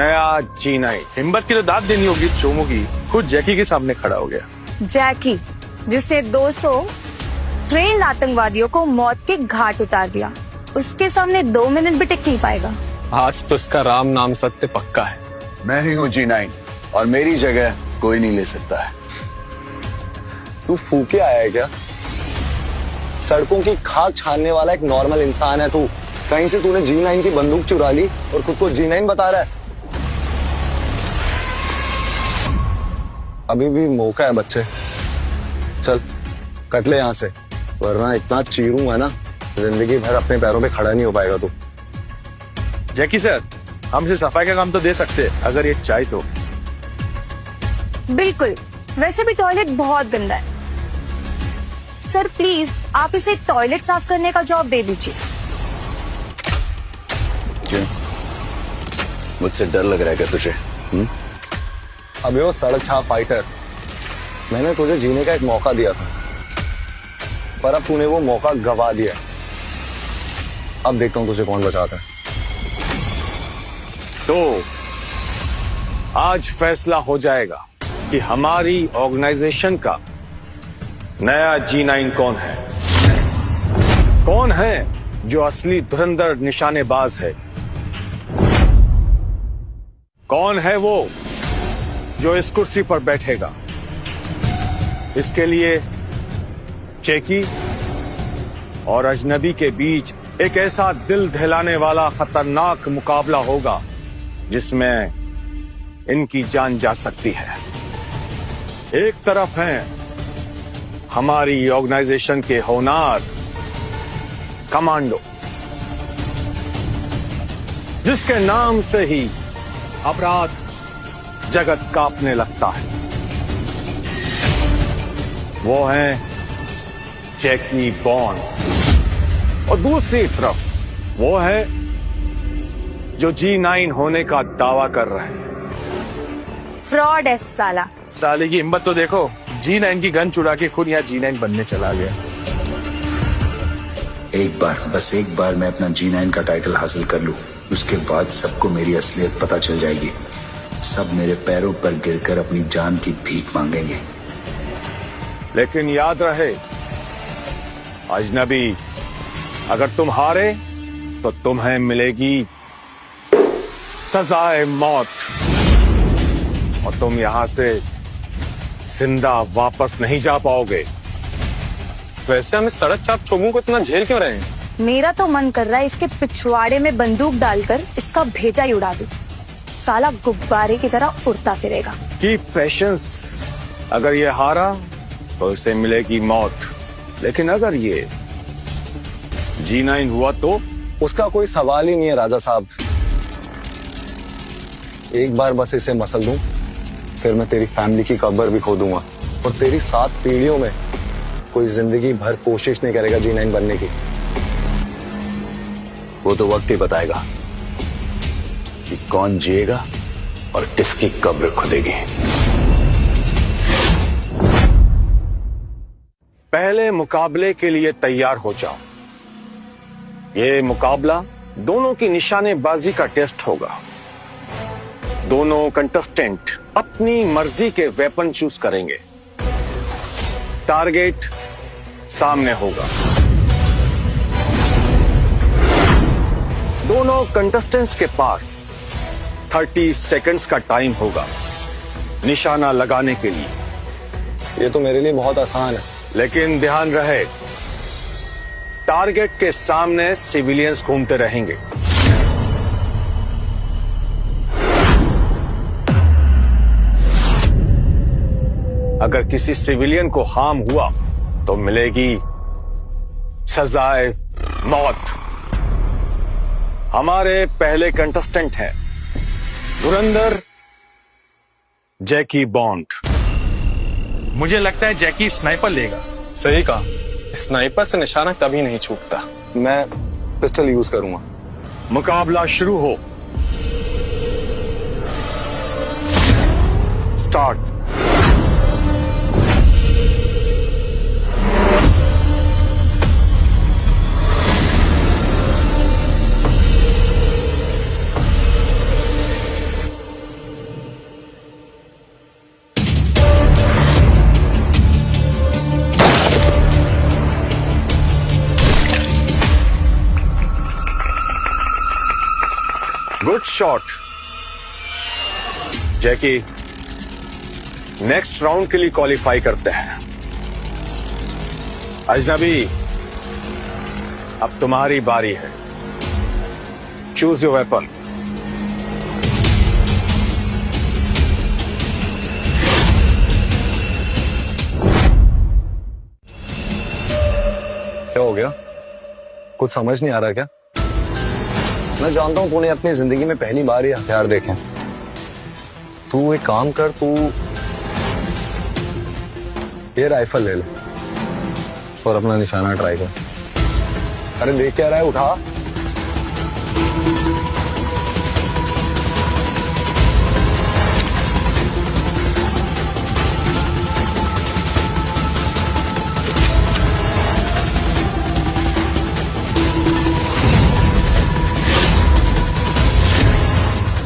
नया जीना ही। हिम्मत की तो दाद देनी होगी चोमो की। खुद जैकी के सामने खड़ा हो गया। जैकी जिसने 200 ट्रेन आतंकवादियों को मौत के घाट उतार दिया, उसके सामने 2 मिनट भी टिक नहीं पाएगा। आज तो इसका राम नाम सत्य पक्का है। मैं ही हूँ G9 और मेरी जगह कोई नहीं ले सकता है। तू फूके आया है क्या? सड़कों की खाक छानने वाला एक नॉर्मल इंसान है तू। कहीं से तूने G9 की बंदूक चुरा ली और खुद को G9 बता रहा है। अभी भी मौका है बच्चे, चल कट ले यहाँ से, वरना इतना चीरूंगा ना जिंदगी भर अपने पैरों पे खड़ा नहीं हो पाएगा तू। जैकी सर, हम इसे सफाई का काम तो दे सकते हैं अगर ये चाहे तो। बिल्कुल, वैसे भी टॉयलेट बहुत गंदा है। सर प्लीज आप इसे टॉयलेट साफ करने का जॉब दे दीजिए। क्यों? मुझसे डर लग रहा है क्या तुझे? अबे वो सड़क छाप फाइटर, मैंने तुझे जीने का एक मौका दिया था, पर अब तूने वो मौका गवा दिया। अब देखता हूं तुझे कौन बचाता है। तो आज फैसला हो जाएगा कि हमारी ऑर्गेनाइजेशन का नया G9 कौन है। कौन है जो असली धुरंधर निशानेबाज है। कौन है वो जो इस कुर्सी पर बैठेगा। इसके लिए चेकी और अजनबी के बीच एक ऐसा दिल दहलाने वाला खतरनाक मुकाबला होगा जिसमें इनकी जान जा सकती है। एक तरफ हैं हमारी ऑर्गेनाइजेशन के होनार कमांडो, जिसके नाम से ही अपराध जगत कांपने लगता है। वो हैं जैकी बॉन्ड। और दूसरी तरफ वो है जो G9 होने का दावा कर रहे हैं। फ्रॉड है साला। साले की हिम्मत तो देखो, G9 की गन चुरा के खुद यहाँ G9 बनने चला गया। एक बार, बस एक बार मैं अपना G9 का टाइटल हासिल कर लूं, उसके बाद सबको मेरी असलियत पता चल जाएगी। सब मेरे पैरों पर गिरकर अपनी जान की भीख मांगेंगे। लेकिन याद रहे अजनबी, अगर तुम हारे तो तुम्हें मिलेगी सजाए मौत और तुम यहां से जिंदा वापस नहीं जा पाओगे। वैसे हम इस सड़क चाप चोमू को इतना झेल क्यों रहे हैं? मेरा तो मन कर रहा है इसके पिछवाड़े में बंदूक डालकर इसका भेजा ही उड़ा दूं। साला गुब्बारे की तरह उड़ता फिरेगा। Keep patience. अगर ये हारा तो इसे मिलेगी मौत, लेकिन अगर ये G9 हुआ तो उसका कोई सवाल ही नहीं है राजा साहब। एक बार बस इसे मसल दूं, फिर मैं तेरी फैमिली की कब्र भी खोदूंगा और तेरी 7 पीढ़ियों में कोई जिंदगी भर कोशिश नहीं करेगा G9 बनने की। वो तो वक्त ही बताएगा कि कौन जिएगा और किसकी कब्र खुदेगी। पहले मुकाबले के लिए तैयार हो जाओ। ये मुकाबला दोनों की निशानेबाजी का टेस्ट होगा। दोनों कंटेस्टेंट अपनी मर्जी के वेपन चूज करेंगे। टारगेट सामने होगा। दोनों कंटेस्टेंट्स के पास 30 सेकंड्स का टाइम होगा निशाना लगाने के लिए। ये तो मेरे लिए बहुत आसान है। लेकिन ध्यान रहे, टारगेट के सामने सिविलियंस घूमते रहेंगे। अगर किसी सिविलियन को हार्म हुआ तो मिलेगी सजाए मौत। हमारे पहले कंटेस्टेंट हैं धुरंधर जैकी बॉन्ड। मुझे लगता है जैकी स्नाइपर लेगा। सही कहा, स्नाइपर से निशाना कभी नहीं छूटता। मैं पिस्टल यूज करूंगा। मुकाबला शुरू हो। स्टार्ट। शॉट। जैकी, नेक्स्ट राउंड के लिए क्वालिफाई करते हैं। अजनबी, अब तुम्हारी बारी है। Choose your weapon. क्या हो गया? कुछ समझ नहीं आ रहा क्या? मैं जानता हूं तूने अपनी जिंदगी में पहली बार ये हथियार देखे। तू एक काम कर, तू ये राइफल ले ले और अपना निशाना ट्राई कर। अरे देख क्या रहा है, उठा।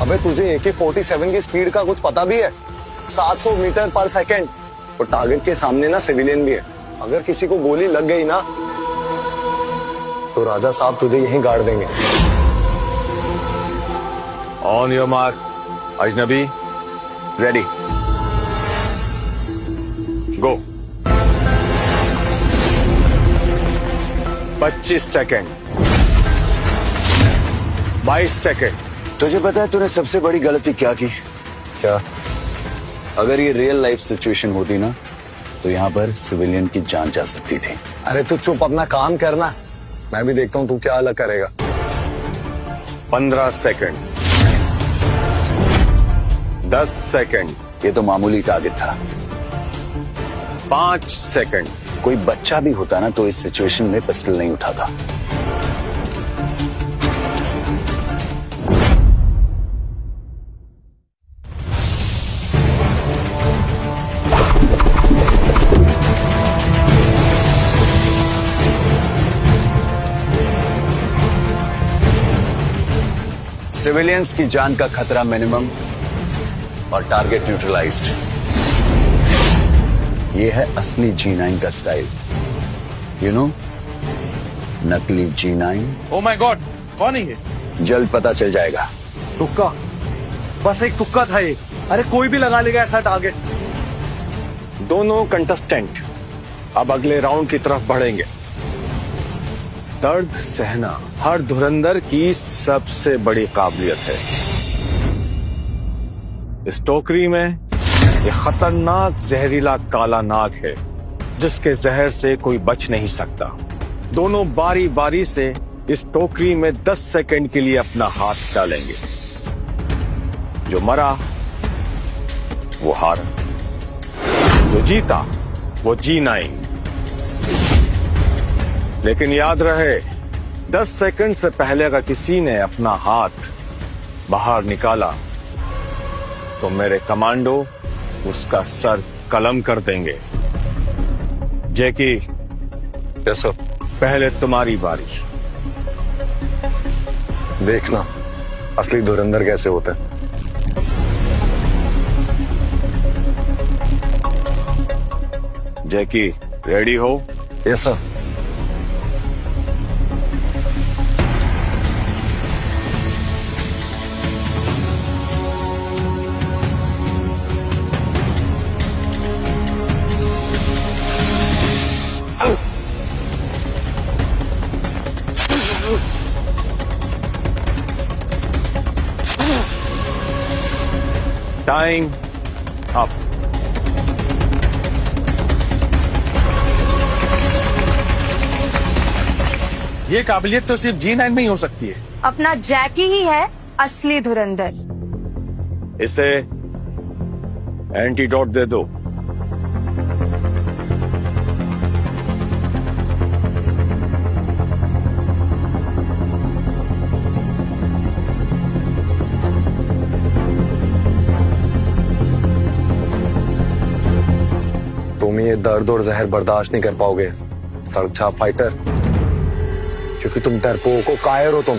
अबे तुझे AK-47 की स्पीड का कुछ पता भी है? 700 मीटर पर सेकेंड। और टारगेट के सामने ना सिविलियन भी है। अगर किसी को गोली लग गई ना तो राजा साहब तुझे यहीं गाड़ देंगे। ऑन योर मार्क, अजनबी, रेडी, गो। 25 सेकेंड, 22 सेकेंड। तुझे पता है तूने सबसे बड़ी गलती क्या की? क्या? अगर ये रियल लाइफ सिचुएशन होती ना तो यहाँ पर सिविलियन की जान जा सकती थी। अरे तू चुप, अपना काम करना। मैं भी देखता हूं तू क्या अलग करेगा। 15 सेकेंड, 10 सेकेंड, ये तो मामूली टारगेट था। 5 सेकेंड। कोई बच्चा भी होता ना तो इस सिचुएशन में पिस्टल नहीं उठाता। सिविलियंस की जान का खतरा मिनिमम और टारगेट न्यूट्रलाइज्ड। ये है असली G9 का स्टाइल। यू नो, नकली G9। ओ माय गॉड, कौन है ये? जल्द पता चल जाएगा। तुक्का, बस एक तुक्का था ये। अरे कोई भी लगा लेगा ऐसा टारगेट। दोनों कंटेस्टेंट अब अगले राउंड की तरफ बढ़ेंगे। दर्द सहना हर धुरंधर की सबसे बड़ी काबिलियत है। इस टोकरी में एक खतरनाक जहरीला काला नाग है जिसके जहर से कोई बच नहीं सकता। दोनों बारी बारी से इस टोकरी में 10 सेकंड के लिए अपना हाथ डालेंगे। जो मरा वो हारा, जो जीता वो G9। लेकिन याद रहे, 10 सेकंड से पहले अगर किसी ने अपना हाथ बाहर निकाला तो मेरे कमांडो उसका सर कलम कर देंगे। जैकी, यस सर। पहले तुम्हारी बारी। देखना असली धुरंधर कैसे होता है। जैकी, रेडी हो? Yes sir. Time up. ये काबिलियत तो सिर्फ G9 में ही हो सकती है। अपना जैकी ही है असली धुरंधर। इसे एंटीडोट दे दो। तुम ये दर्द और जहर बर्दाश्त नहीं कर पाओगे सड़क छाप फाइटर, क्योंकि तुम डरपोक हो, कायर हो तुम।